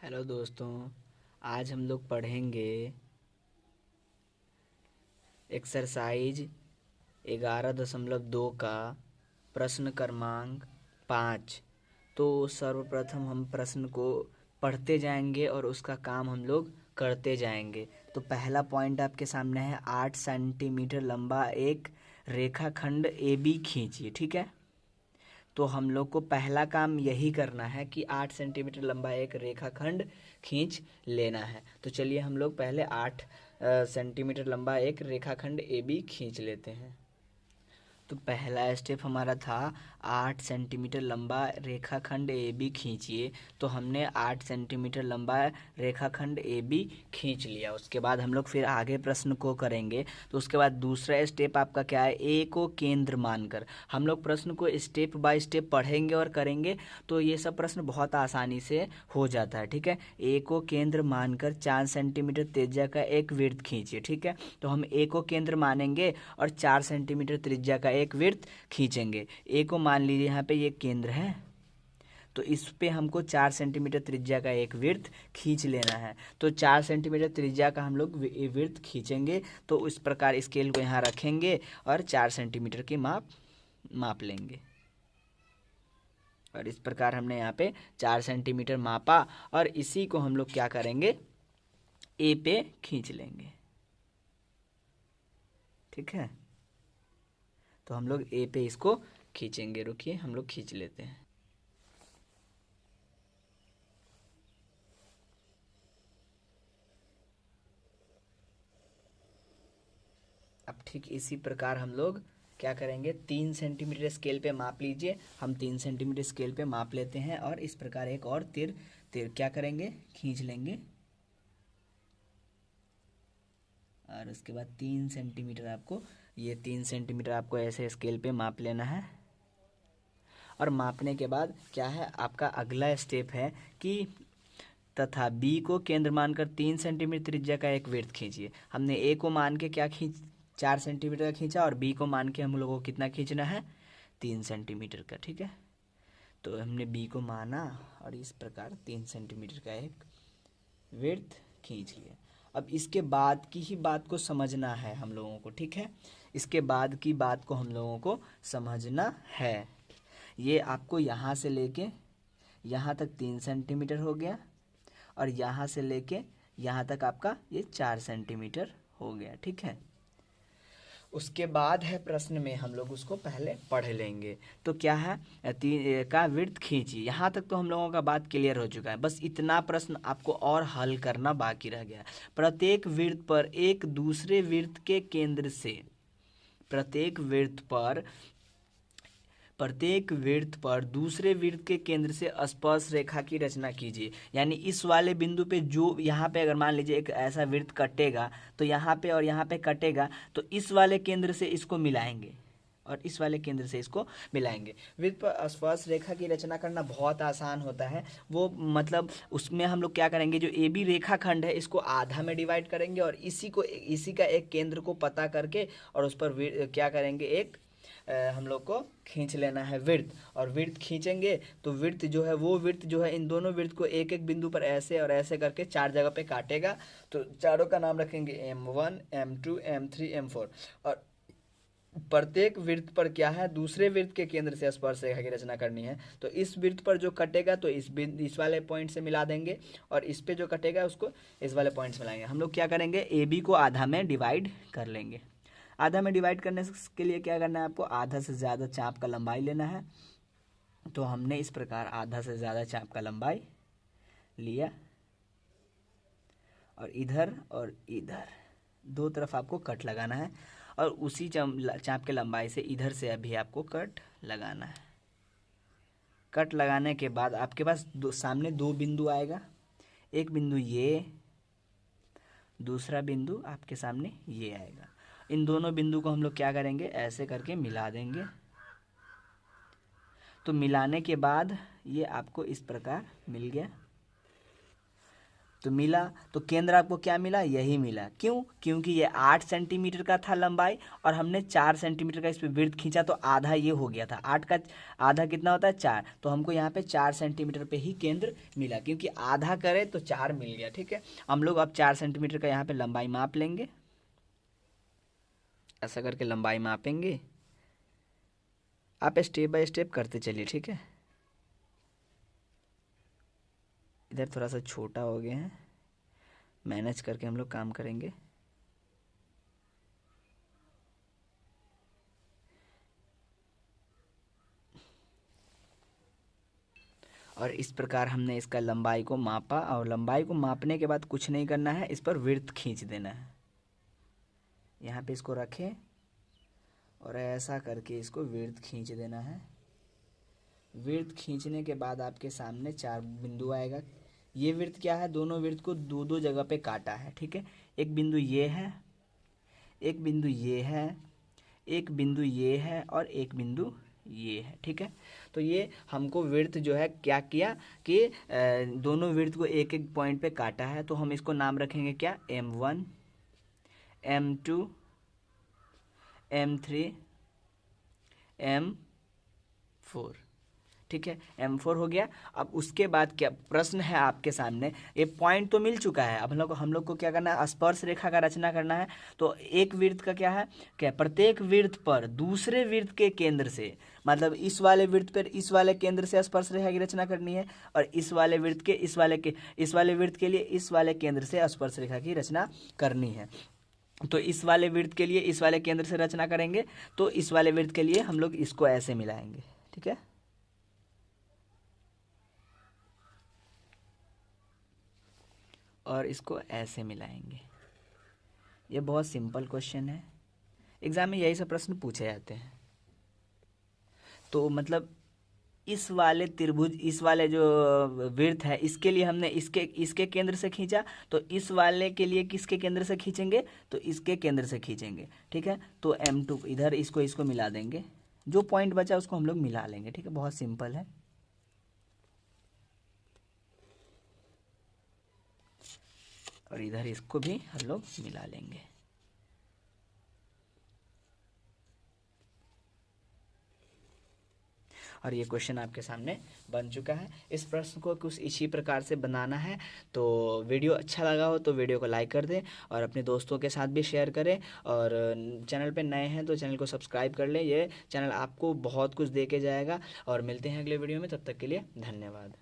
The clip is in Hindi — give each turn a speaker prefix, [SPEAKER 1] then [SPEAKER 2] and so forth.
[SPEAKER 1] हेलो दोस्तों। आज हम लोग पढ़ेंगे एक्सरसाइज 11.2 का प्रश्न क्रमांक 5। तो सर्वप्रथम हम प्रश्न को पढ़ते जाएंगे और उसका काम हम लोग करते जाएंगे। तो पहला पॉइंट आपके सामने है, 8 सेंटीमीटर लंबा एक रेखाखंड ए बी खींचिए। ठीक है, तो हम लोग को पहला काम यही करना है कि 8 सेंटीमीटर लंबा एक रेखाखंड खींच लेना है। तो चलिए हम लोग पहले 8 सेंटीमीटर लंबा एक रेखाखंड ए बी खींच लेते हैं। तो पहला स्टेप हमारा था 8 सेंटीमीटर लंबा रेखाखंड ए बी खींचिए। तो हमने 8 सेंटीमीटर लंबा रेखाखंड ए बी खींच लिया। उसके बाद हम लोग फिर आगे प्रश्न को करेंगे। तो उसके बाद दूसरा स्टेप आपका क्या है, ए को केंद्र मानकर। हम लोग प्रश्न को स्टेप बाय स्टेप पढ़ेंगे और करेंगे, तो ये सब प्रश्न बहुत आसानी से हो जाता है। ठीक है, ए को केंद्र मानकर 4 सेंटीमीटर त्रिज्या का एक वृत्त खींचिए। ठीक है, तो हम ए को केंद्र मानेंगे और 4 सेंटीमीटर त्रिज्या का एक वृत्त खींचेंगे। ए को मान लीजिए यहाँ पे ये केंद्र है, तो इस पे हमको 4 सेंटीमीटर त्रिज्या का एक वृत्त खींच लेना है। तो 4 सेंटीमीटर त्रिज्या का हम लोग वृत्त खींचेंगे। तो इस प्रकार स्केल को यहाँ रखेंगे और 4 सेंटीमीटर की माप लेंगे। और इस प्रकार हमने यहाँ पे 4 सेंटीमीटर मापा और इसी को हम लोग क्या करेंगे, ए पे खींच लेंगे। ठीक है, तो हम लोग ए पे इसको खींचेंगे। रुकिए, हम लोग खींच लेते हैं। अब ठीक इसी प्रकार हम लोग क्या करेंगे, 3 सेंटीमीटर स्केल पे माप लीजिए। हम 3 सेंटीमीटर स्केल पे माप लेते हैं और इस प्रकार एक और तीर तीर क्या करेंगे, खींच लेंगे। और उसके बाद 3 सेंटीमीटर आपको, ये 3 सेंटीमीटर आपको ऐसे स्केल पे माप लेना है। और मापने के बाद क्या है, आपका अगला स्टेप है कि तथा बी को केंद्र मानकर 3 सेंटीमीटर त्रिज्या का एक वृत्त खींचिए। हमने ए को मान के क्या 4 सेंटीमीटर का खींचा और बी को मान के हम लोगों को कितना खींचना है, 3 सेंटीमीटर का। ठीक है, तो हमने बी को माना और इस प्रकार 3 सेंटीमीटर का एक वृत्त खींच लिया। अब इसके बाद की ही बात को समझना है हम लोगों को। ठीक है, इसके बाद की बात को हम लोगों को समझना है। ये आपको यहाँ से लेके यहाँ तक 3 सेंटीमीटर हो गया और यहाँ से लेके यहाँ तक आपका ये 4 सेंटीमीटर हो गया। ठीक है, उसके बाद है प्रश्न में हम लोग उसको पहले पढ़ लेंगे। तो क्या है, का वृत्त खींचिए। यहाँ तक तो हम लोगों का बात क्लियर हो चुका है, बस इतना प्रश्न आपको और हल करना बाकी रह गया। प्रत्येक वृत्त पर एक दूसरे वृत्त के केंद्र से प्रत्येक वृत्त पर दूसरे वृत्त के केंद्र से स्पर्श रेखा की रचना कीजिए। यानी इस वाले बिंदु पे, जो यहाँ पे अगर मान लीजिए एक ऐसा वृत्त कटेगा, तो यहाँ पे और यहाँ पे कटेगा, तो इस वाले केंद्र से इसको मिलाएंगे और इस वाले केंद्र से इसको मिलाएंगे। वृत्त पर स्पर्श रेखा की रचना करना बहुत आसान होता है। वो मतलब उसमें हम लोग क्या करेंगे, जो ए बी रेखाखंड है इसको आधा में डिवाइड करेंगे और इसी का एक केंद्र को पता करके और उस पर क्या करेंगे, एक हम लोग को खींच लेना है वृत्त। और वृत्त खींचेंगे तो वृत्त जो है, वो वृत्त जो है इन दोनों वृत्त को एक एक बिंदु पर ऐसे और ऐसे करके 4 जगह पे काटेगा। तो चारों का नाम रखेंगे M1 M2 M3 M4। और प्रत्येक वृत्त पर क्या है, दूसरे वृत्त के केंद्र से स्पर्श रेखा की रचना करनी है। तो इस वृत्त पर जो कटेगा तो इस वाले पॉइंट से मिला देंगे और इस पे जो कटेगा उसको इस वाले पॉइंट से मिलाएंगे। हम लोग क्या करेंगे, ए बी को आधा में डिवाइड कर लेंगे। आधा में डिवाइड करने के लिए क्या करना है, आपको आधा से ज़्यादा चाप का लंबाई लेना है। तो हमने इस प्रकार आधा से ज़्यादा चाप का लंबाई लिया और इधर दो तरफ आपको कट लगाना है और उसी चाप के लंबाई से इधर से अभी आपको कट लगाना है। कट लगाने के बाद आपके पास सामने 2 बिंदु आएगा। एक बिंदु ये, दूसरा बिंदु आपके सामने ये आएगा। इन दोनों बिंदु को हम लोग क्या करेंगे, ऐसे करके मिला देंगे। तो मिलाने के बाद ये आपको इस प्रकार मिल गया। तो मिला, तो केंद्र आपको क्या मिला, यही मिला। क्यों? क्योंकि ये 8 सेंटीमीटर का था लंबाई और हमने 4 सेंटीमीटर का इस पर वृत्त खींचा तो आधा ये हो गया था। 8 का आधा कितना होता है, 4। तो हमको यहाँ पे 4 सेंटीमीटर पे ही केंद्र मिला, क्योंकि आधा करे तो 4 मिल गया। ठीक है, हम लोग अब 4 सेंटीमीटर का यहाँ पे लंबाई माप लेंगे। ऐसा करके लंबाई मापेंगे। आप स्टेप बाय स्टेप करते चलिए। ठीक है, इधर थोड़ा सा छोटा हो गया है, मैनेज करके हम लोग काम करेंगे। और इस प्रकार हमने इसका लंबाई को मापा, और लंबाई को मापने के बाद कुछ नहीं करना है, इस पर वृत्त खींच देना है। यहाँ पे इसको रखें और ऐसा करके इसको वृत्त खींच देना है। वृत्त खींचने के बाद आपके सामने 4 बिंदु आएगा। ये वृत्त क्या है, दोनों वृत्त को दो दो जगह पे काटा है। ठीक है, एक बिंदु ये है, एक बिंदु ये है, एक बिंदु ये है और एक बिंदु ये है। ठीक है, तो ये हमको वृत्त जो है क्या किया कि दोनों वृत्त को एक एक पॉइंट पे काटा है। तो हम इसको नाम रखेंगे क्या, M1, M2, M3, M4। ठीक है, M4 हो गया। अब उसके बाद क्या प्रश्न है आपके सामने, ये पॉइंट तो मिल चुका है। अब हम लोग को क्या करना है, स्पर्श रेखा का रचना करना है। तो एक वृत्त का क्या है, क्या प्रत्येक वृत्त पर दूसरे वृत्त के केंद्र से, मतलब इस वाले वृत्त पर इस वाले केंद्र से स्पर्श रेखा की रचना करनी है, और इस वाले वृत्त के इस वाले वृत्त के लिए इस वाले केंद्र से स्पर्श रेखा की रचना करनी है। तो इस वाले वृत्त के लिए इस वाले केंद्र से रचना करेंगे, तो इस वाले वृत्त के लिए हम लोग इसको ऐसे मिलाएंगे। ठीक है, और इसको ऐसे मिलाएंगे। ये बहुत सिंपल क्वेश्चन है, एग्जाम में यही सब प्रश्न पूछे जाते हैं। तो मतलब इस वाले त्रिभुज, इस वाले जो वृत्त है, इसके लिए हमने इसके केंद्र से खींचा, तो इस वाले के लिए किसके केंद्र से खींचेंगे, तो इसके केंद्र से खींचेंगे। ठीक है, तो M2 इधर इसको मिला देंगे, जो पॉइंट बचा उसको हम लोग मिला लेंगे। ठीक है, बहुत सिंपल है। और इधर इसको भी हम लोग मिला लेंगे। और ये क्वेश्चन आपके सामने बन चुका है। इस प्रश्न को कुछ इसी प्रकार से बनाना है। तो वीडियो अच्छा लगा हो तो वीडियो को लाइक कर दें और अपने दोस्तों के साथ भी शेयर करें। और चैनल पे नए हैं तो चैनल को सब्सक्राइब कर लें, ये चैनल आपको बहुत कुछ दे के जाएगा। और मिलते हैं अगले वीडियो में, तब तक के लिए धन्यवाद।